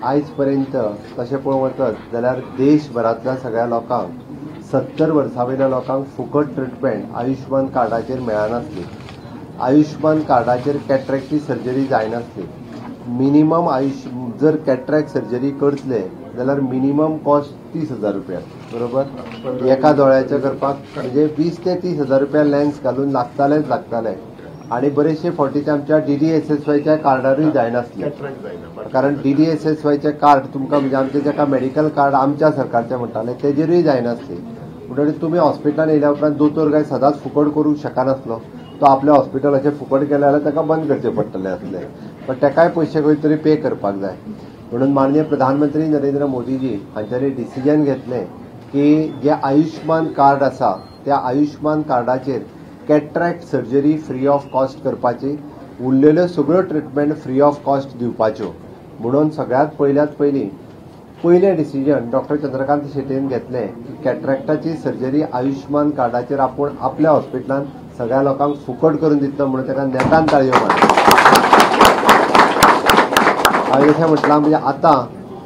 आयज पर्यंत तशें पळोवंक वचत जाल्यार देशभरांतल्या सगळ्या लोकांक 70 वर्सां वयल्या लोकांक फुकट ट्रिटमेंट आयुष्मान कार्डाचेर मेळनासली. आयुष्मान कार्डाचेर कॅट्रॅक्टची सर्जरी जायनासली. मिनिमम जर कॅट्रॅक्ट सर्जरी करतले जाल्यार मिनिमम कॉस्ट 30,000 रुपया, बरोबर. एका दोळ्याचें करपाक म्हणजे 20 ते 30,000 रुपया लेन्स घालून लागताले. आणि बरेचशे फावटीचे आमच्या DDSSYच्या कार्डारूय जायनासले, कारण DDSSYचे कार्ड तुमकां म्हणजे आमचे जेका मेडिकल कार्ड आमच्या सरकारचे म्हणटाले तेजेरूय जायनासले. म्हणटकीर तुमी हॉस्पिटलान येयल्या उपरांत दोतोर काय सदांच फुकट करूंक शकनासलो. तो आपल्या हॉस्पिटलाचे फुकट केले जाल्यार ताका बंद करचे पडटले आसले, पण ताकाय पयशे खंय तरी पे करपाक जाय. म्हणून माननीय प्रधानमंत्री नरेंद्र मोदीजी हांच्यानी डिसिजन घेतलें की जे आयुष्मान कार्ड आसा त्या आयुष्मान कार्डाचेर cataract surgery free of cost करपाची, उरलेल्यो सगळ्यो ट्रिटमेंट फ्री ऑफ कॉस्ट दिवपाच्यो. म्हणून सगळ्यात पयलें डिसिजन डॉक्टर चंद्रकांत शेट्टीन घेतलें की कॅट्रॅक्टाची सर्जरी आयुष्मान कार्डाचेर आपूण आपल्या हॉस्पिटलान सगळ्या लोकांक फुकट करून दितलो. म्हणून ताका नेटान ताळयो मारल्यो. हांवें जशें म्हटलां म्हणजे आतां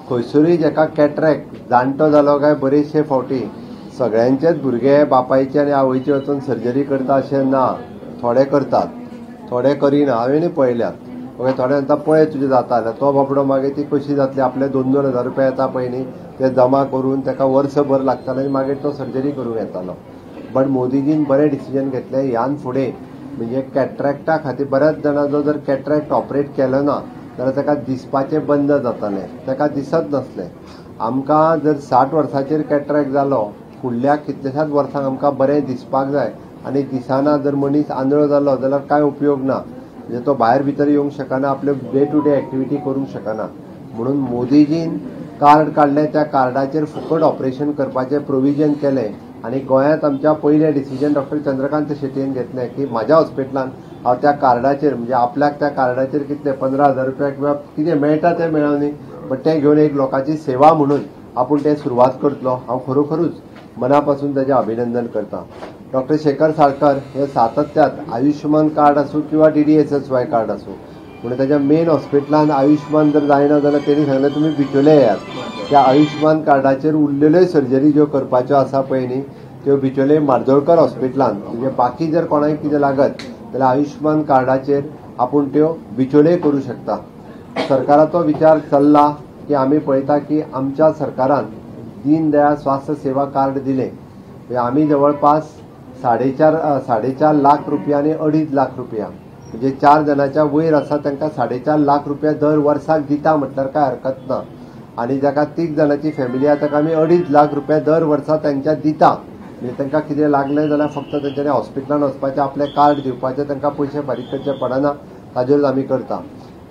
खंयसरूय जेका कॅट्रॅक्ट जाणटो जालो काय बरेचशे फावटी सगळ्यांचेच भुरगे बापायचे आनी आवयचे वचून सर्जरी करता अशें ना. थोडे करतात, थोडे करिना. हांवेंय पळयल्यात. ओके, थोडे म्हणटा पळय तुजें जाता जाल्यार तो बाबडो मागीर ती कशी जातली, आपले 2-2 हजार रुपया येता पळय न्ही ते जमा करून ताका वर्सभर लागताले आनी मागीर तो सर्जरी करूंक येतालो. बट मोदीजीन बरें डिसिजन घेतलें. ह्यान फुडें म्हणजे कॅट्रॅक्टा खातीर बऱ्याच जाणांचो जर कॅट्रॅक्ट ऑपरेट केलो ना जाल्यार ताका दिसपाचें बंद जातालें, ताका दिसत नासलें. आमकां जर 60 वर्सांचेर कॅट्रॅक्ट जालो फुडल्या कितल्याशाच वर्सांक आमकां बरें दिसपाक जाय आनी दिसाना जर मनीस आंधळो जालो जाल्यार कांय उपयोग ना. म्हणजे तो भायर भितर येवंक शकना, आपल्यो डे टू डे एक्टिविटी करूंक शकना. म्हणून मोदीजीन कार्ड काडलें, त्या कार्डाचेर फुकट ऑपरेशन करपाचें प्रोविजन केलें. आनी गोंयांत आमच्या पयलें डिसिजन डॉक्टर चंद्रकांत शेट्टीन घेतलें की म्हाज्या हॉस्पिटलान हांव त्या कार्डाचेर म्हणजे आपल्याक त्या कार्डाचेर कितले 15,000 रुपया किंवा कितें मेळटा तें मेळों न्ही, बट तें घेवन एक लोकांची सेवा म्हणून आपूण तें सुरवात करतलो. हांव खरोखरूच मनापासून ताचें अभिनंदन करता. डॉक्टर शेखर साळकर हे सातत्यात आयुष्मान कार्ड आसूं किंवा DDSSY कार्ड आसूं म्हणून ताच्या मेन हॉस्पिटलान आयुष्मान जर जायना जाल्यार तेणी सांगलें तुमी बिचोले येयात. त्या आयुष्मान कार्डाचेर उरलेल्यो सर्जरी ज्यो करपाच्यो आसा पळय न्ही त्यो बिचोले मार्जोळकर हॉस्पिटलान म्हणजे बाकी जर कोणाक कितें लागत जाल्यार आयुष्मान कार्डाचेर आपूण त्यो बिचोले करूं शकता. सरकाराचो विचार चल्ला की आमी पळयता की आमच्या सरकारान दीनदयाळ स्वास्थ्य सेवा कार्ड दिलें. आमी जवळपास 4.5 लाख रुपया आनी 2.5 लाख रुपया म्हणजे 4 जणांच्या वयर आसा तांकां 4.5 लाख रुपया दर वर्साक दिता म्हटल्यार काय हरकत ना. आनी जाका 3 जणांची फॅमिली आसा ताका आमी 2.5 लाख रुपया दर वर्सा तांच्या दिता. म्हणजे तांकां कितें लागलें जाल्यार फक्त तांच्यांनी हॉस्पिटलान वचपाचें, आपलें कार्ड दिवपाचें, तांकां पयशे फारीक करचे पडना. ताजेरूच आमी करता.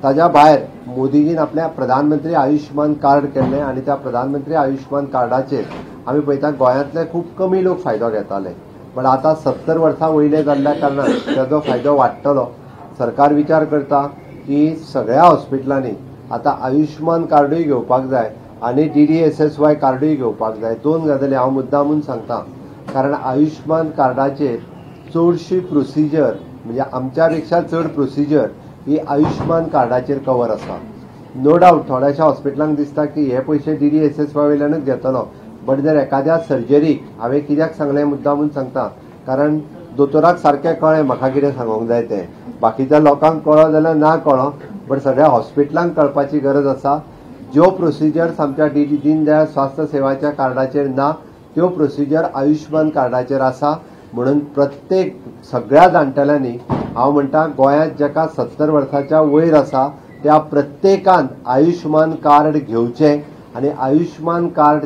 ताज्या भायर मोदीजीन आपल्या प्रधानमंत्री आयुष्मान कार्ड केल्लें आनी त्या प्रधानमंत्री आयुष्मान कार्डाचेर आमी पळयता गोंयांतले खूब कमी लोक फायदो घेताले. पण आतां 70 वर्सां वयले जाल्ल्या कारणान ताजो फायदो वाडटलो. सरकार विचार करता की सगळ्या हॉस्पिटलांनी आतां आयुष्मान कार्डूय घेवपाक जाय आनी DDSSY कार्डूय घेवपाक जाय. 2 गजाली हांव मुद्दामून सांगता, कारण आयुष्मान कार्डाचेर चडशी प्रोसिजर म्हणजे आमच्या पेक्षा चड प्रोसिजर ही आयुष्मान कार्डाचेर कवर आसा. नो डावट थोड्याशा हॉस्पिटलांक दिसता की हे पयशे DDSSY वयल्यानूच घेतलो, बट जर एखाद्या सर्जरीक हांवें कित्याक सांगलें मुद्दामून सांगता, कारण दोतोराक सारकें कळ्ळें म्हाका कितें सांगूंक जाय तें. बाकीच्या लोकांक कळ्ळो जाल्यार ना कळ्ळो, बट सगळ्या हॉस्पिटलांक कळपाची गरज आसा. ज्यो प्रोसिजर्स आमच्या दीनदयाळ स्वास्थ्य सेवाच्या कार्डाचेर ना त्यो प्रोसिजर आयुष्मान कार्डाचेर आसा. म्हणून प्रत्येक सगळ्या जाणटेल्यांनी हांव म्हणटा गोंयांत जाका 70 वर्सांच्या वयर आसा त्या प्रत्येकान आयुष्मान कार्ड घेवचें आनी आयुष्मान कार्ड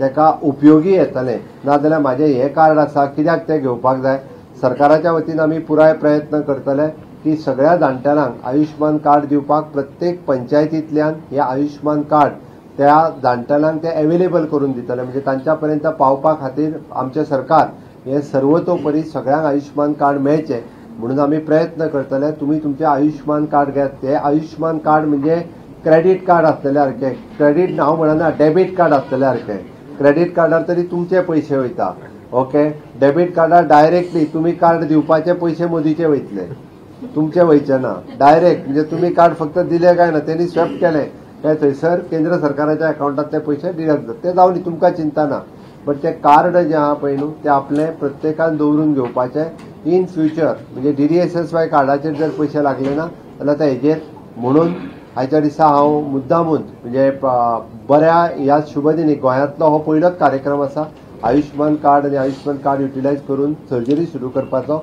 ताका उपयोगी येतलें. नाजाल्यार म्हाजें हें कार्ड आसा कित्याक तें घेवपाक जाय. सरकाराच्या वतीन आमी पुराय प्रयत्न करतले की सगळ्या जाणटेल्यांक आयुष्मान कार्ड दिवपाक प्रत्येक पंचायतींतल्यान हें आयुष्मान कार्ड त्या जाणटेल्यांक ते अवेलेबल करून दितले. म्हणजे तांच्या पर्यंत पावपा खातीर आमचें सरकार हें सर्वतोपरी सगळ्यांक आयुष्मान कार्ड मेळचें म्हणून आमी प्रयत्न करतले. तुमी तुमचें आयुष्मान कार्ड घेयात. तें आयुष्मान कार्ड म्हणजे क्रेडीट कार्ड आसतलें सारकें. क्रेडीट हांव म्हणना, डेबीट कार्ड आसतलें सारकें. क्रेडीट कार्डार तरी तुमचे पयशे वयता. ओके, डेबीट कार्डार डायरेक्टली तुमी कार्ड दिवपाचे पयशे मोदीचे वयतले, तुमचे वयचे ना. डायरेक्ट म्हणजे तुमी कार्ड फक्त दिले काय ना, तेणी स्वेप केलें ते थंयसर केंद्र सरकाराच्या अकाउंटांत ते पयशे डिडक्ट जातात. ते जावन तुमकां चिंता ना. बट ते कार्ड जे आहा पळय न्हू ते आपले प्रत्येकान दवरून घेवपाचे. इन फ्युचर म्हणजे DDSSY कार्डाचेर जर पयशे लागले ना जाल्यार ते हेजेर म्हणून आयच्या दिसा हांव मुद्दामून म्हणजे बऱ्या ह्या शुभ दिनी गोंयांतलो हो पयलोच कार्यक्रम आसा आयुष्यमान कार्ड आनी आयुष्यमान कार्ड युटिलायज करून सर्जरी सुरू करपाचो.